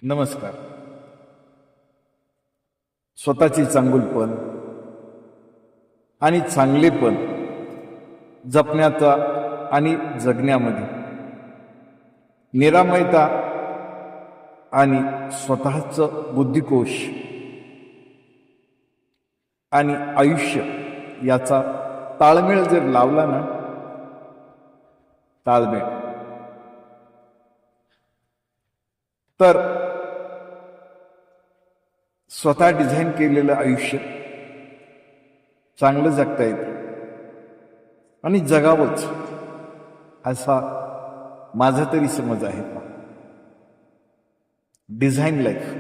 नमस्कार. स्वतःची चांगुलपण आणि चांगलेपण जपण्याचा आणि जगण्यामध्ये निरामयता आणि स्वतःचं बुद्धिकोश आणि आयुष्य याचा ताळमेळ जर लावला ना, ताळमेळ, तर स्वतः डिझाईन केलेलं आयुष्य चांगलं जगता येतं आणि जगावंच असा माझा तरी समज आहे. डिझाईन लाईफ,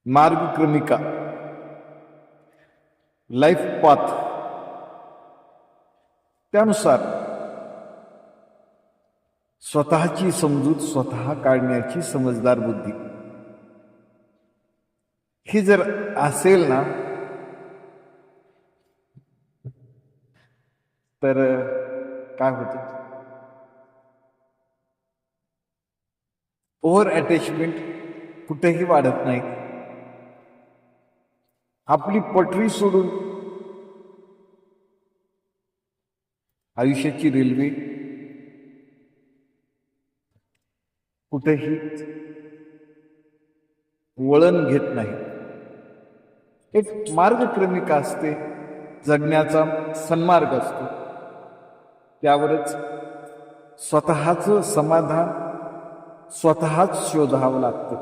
मार्गक्रमिका, लाईफ पाथ, त्यानुसार स्वतःची समजूत स्वतः काढण्याची समजदार बुद्धी ही जर असेल ना, तर काय होतं, ओव्हर अटॅचमेंट कुठेही वाढत नाही. आपली पटरी सोडून आयुष्याची रेल्वे कुठेही वळण घेत नाही. एक मार्गक्रमिका असते, जगण्याचा सन्मार्ग असतो. त्यावरच स्वतःचं समाधान स्वतःच शोधावं लागतं,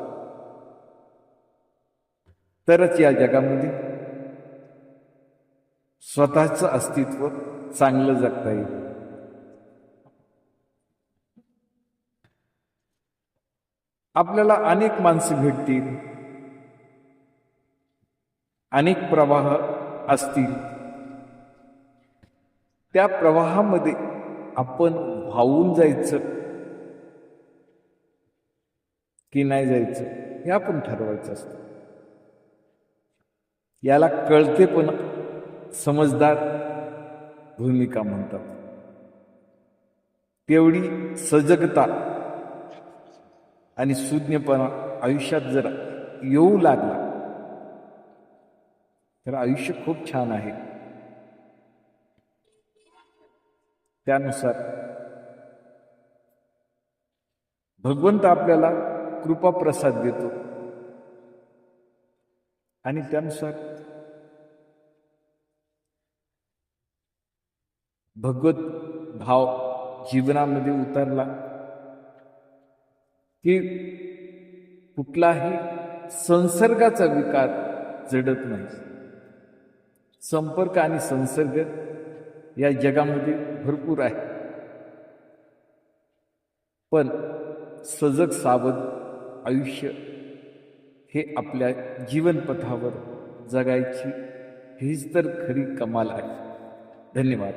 तरच या जगामध्ये स्वतःचं अस्तित्व चांगलं जगता येईल. आपल्याला अनेक माणसं भेटतील, अनेक प्रवाह असतील. त्या प्रवाहामध्ये आपण वाहून जायचं की नाही जायचं हे आपण ठरवायचं असतं. याला कळते पण समजदार भूमिका म्हणतात. तेवढी सजगता आणि सुज्ञपणा आयुष्यात जर येऊ लागला तर आयुष्य खूप छान आहे. त्यानुसार भगवंत आपल्याला कृपा प्रसाद देतो आणि त्यानुसार भगवत भाव जीवनामध्ये उतरला की कुठलाही संसर्गाचा विकार जडत नाही. संपर्क आणि संसर्ग या जगामध्ये भरपूर आहे, पण सजग सावध आयुष्य हे आपल्या जीवनपथावर जगायची हीच तर खरी कमाल आहे. धन्यवाद.